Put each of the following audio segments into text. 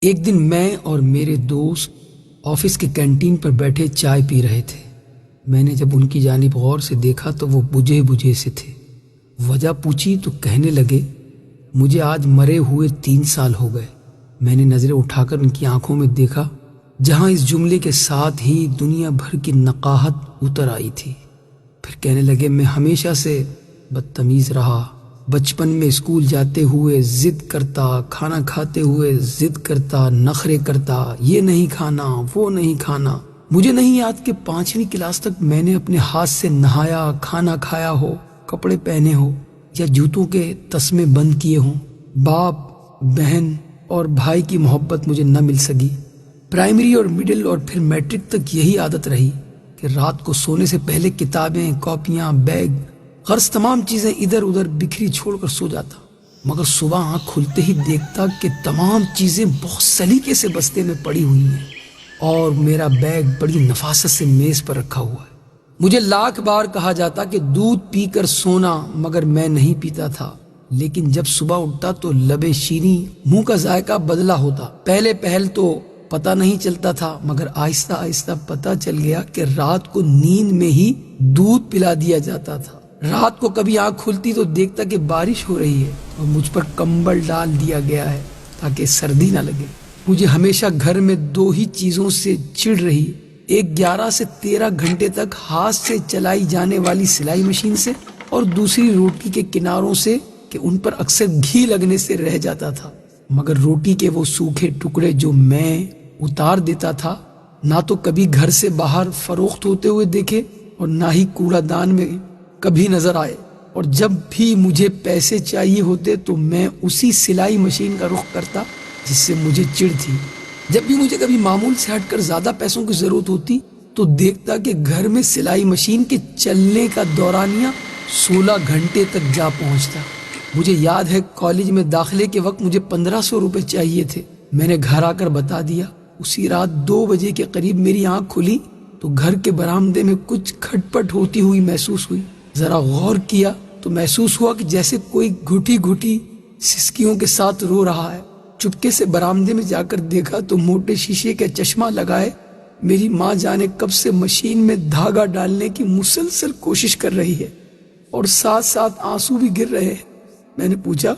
ایک دن میں اور میرے دوست آفس کے کینٹین پر بیٹھے چائے پی رہے تھے۔ میں نے جب ان کی جانب غور سے دیکھا تو وہ بجھے بجھے سے تھے۔ وجہ پوچھی تو کہنے لگے، مجھے آج مرے ہوئے 3 سال ہو گئے۔ میں نے نظریں اٹھا کر ان کی آنکھوں میں دیکھا، جہاں اس جملے کے ساتھ ہی دنیا بھر کی نقاہت اتر آئی تھی۔ پھر کہنے لگے، میں ہمیشہ سے بدتمیز رہا۔ بچپن میں اسکول جاتے ہوئے ضد کرتا، کھانا کھاتے ہوئے ضد کرتا، نخرے کرتا، یہ نہیں کھانا، وہ نہیں کھانا۔ مجھے نہیں یاد کہ 5ویں کلاس تک میں نے اپنے ہاتھ سے نہایا، کھانا کھایا ہو، کپڑے پہنے ہو یا جوتوں کے تسمے بند کیے ہوں۔ باپ، بہن اور بھائی کی محبت مجھے نہ مل سکی۔ پرائمری اور مڈل اور پھر میٹرک تک یہی عادت رہی کہ رات کو سونے سے پہلے کتابیں، کاپیاں، بیگ، غرض تمام چیزیں ادھر ادھر بکھری چھوڑ کر سو جاتا، مگر صبح آنکھ کھلتے ہی دیکھتا کہ تمام چیزیں بہت سلیقے سے بستے میں پڑی ہوئی ہیں اور میرا بیگ بڑی نفاست سے میز پر رکھا ہوا ہے۔ مجھے لاکھ بار کہا جاتا کہ دودھ پی کر سونا، مگر میں نہیں پیتا تھا۔ لیکن جب صبح اٹھتا تو لبے شیریں، منہ کا ذائقہ بدلا ہوتا۔ پہلے پہل تو پتہ نہیں چلتا تھا، مگر آہستہ آہستہ پتہ چل گیا کہ رات کو نیند میں ہی دودھ پلا دیا جاتا تھا۔ رات کو کبھی آنکھ کھلتی تو دیکھتا کہ بارش ہو رہی ہے اور مجھ پر کمبل ڈال دیا گیا ہے تاکہ سردی نہ لگے۔ مجھے ہمیشہ گھر میں 2 ہی چیزوں سے چڑ رہی، ایک 11 سے 13 گھنٹے تک ہاتھ سے چلائی جانے والی سلائی مشین سے، اور دوسری روٹی کے کناروں سے کہ ان پر اکثر گھی لگنے سے رہ جاتا تھا۔ مگر روٹی کے وہ سوکھے ٹکڑے جو میں اتار دیتا تھا، نہ تو کبھی گھر سے باہر فروخت ہوتے ہوئے دیکھے اور نہ ہی کوڑا دان میں کبھی نظر آئے۔ اور جب بھی مجھے پیسے چاہیے ہوتے تو میں اسی سلائی مشین کا رخ کرتا جس سے مجھے چڑ تھی۔ جب بھی مجھے کبھی معمول سے ہٹ کر زیادہ پیسوں کی ضرورت ہوتی تو دیکھتا کہ گھر میں سلائی مشین کے چلنے کا دورانیہ 16 گھنٹے تک جا پہنچتا۔ مجھے یاد ہے کالج میں داخلے کے وقت مجھے 1500 روپے چاہیے تھے۔ میں نے گھر آ کر بتا دیا۔ اسی رات 2 بجے کے قریب میری آنکھ کھلی تو گھر کے برآمدے میں کچھ کھٹ پٹ ہوتی ہوئی محسوس ہوئی۔ ذرا غور کیا تو محسوس ہوا کہ جیسے کوئی گھٹی گھٹی سسکیوں کے ساتھ رو رہا ہے۔ چپکے سے برآمدے میں جا کر دیکھا تو موٹے شیشے کا چشمہ لگائے میری ماں جانے کب سے مشین میں دھاگا ڈالنے کی مسلسل کوشش کر رہی ہے اور ساتھ ساتھ آنسو بھی گر رہے ہیں۔ میں نے پوچھا،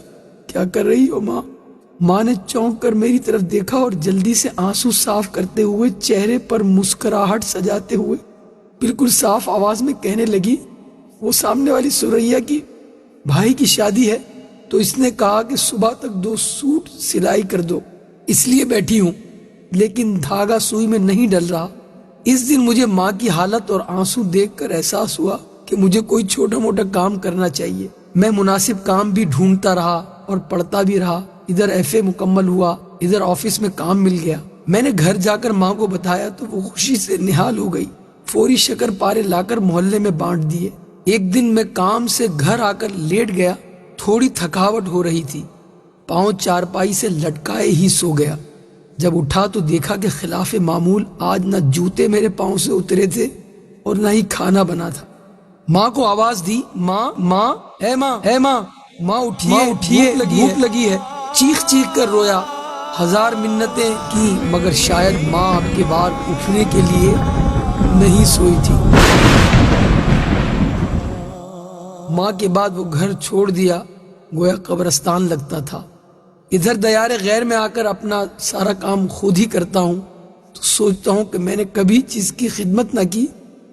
کیا کر رہی ہو ماں؟ ماں نے چونک کر میری طرف دیکھا اور جلدی سے آنسو صاف کرتے ہوئے چہرے پر مسکراہٹ سجاتے ہوئے بالکل صاف آواز میں کہنے لگی، وہ سامنے والی سریا کی بھائی کی شادی ہے تو اس نے کہا کہ صبح تک 2 سوٹ سلائی کر دو، اس لیے بیٹھی ہوں، لیکن دھاگا سوئی میں نہیں ڈل رہا۔ اس دن مجھے ماں کی حالت اور آنسو دیکھ کر احساس ہوا کہ مجھے کوئی چھوٹا موٹا کام کرنا چاہیے۔ میں مناسب کام بھی ڈھونڈتا رہا اور پڑھتا بھی رہا۔ ادھر FA مکمل ہوا، ادھر آفس میں کام مل گیا۔ میں نے گھر جا کر ماں کو بتایا تو وہ خوشی سے نہال ہو گئی۔ فوری شکر پارے لا کر محلے میں بانٹ دیے۔ ایک دن میں کام سے گھر آ کر لیٹ گیا، تھوڑی تھکاوٹ ہو رہی تھی، پاؤں چارپائی سے لٹکائے ہی سو گیا۔ جب اٹھا تو دیکھا کہ خلاف معمول آج نہ جوتے میرے پاؤں سے اترے تھے اور نہ ہی کھانا بنا تھا۔ ماں کو آواز دی، ماں ماں اے ماں اے ماں، ماں اٹھیے، بھوک لگی ہے۔ چیخ چیخ کر رویا، 1000 منتیں کی، مگر شاید ماں اب کے بار اٹھنے کے لیے نہیں سوئی تھی۔ ماں کے بعد وہ گھر چھوڑ دیا، گویا قبرستان لگتا تھا۔ ادھر دیار غیر میں آ کر اپنا سارا کام خود ہی کرتا ہوں تو سوچتا ہوں کہ میں نے کبھی چیز کی خدمت نہ کی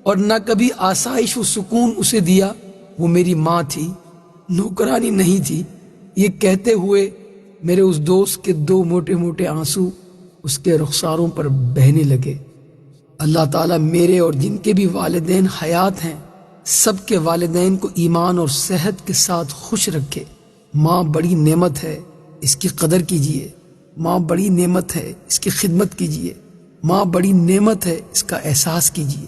اور نہ کبھی آسائش و سکون اسے دیا۔ وہ میری ماں تھی، نوکرانی نہیں تھی۔ یہ کہتے ہوئے میرے اس دوست کے 2 موٹے موٹے آنسو اس کے رخساروں پر بہنے لگے۔ اللہ تعالیٰ میرے اور جن کے بھی والدین حیات ہیں سب کے والدین کو ایمان اور صحت کے ساتھ خوش رکھے۔ ماں بڑی نعمت ہے، اس کی قدر کیجیے۔ ماں بڑی نعمت ہے، اس کی خدمت کیجیے۔ ماں بڑی نعمت ہے، اس کا احساس کیجیے۔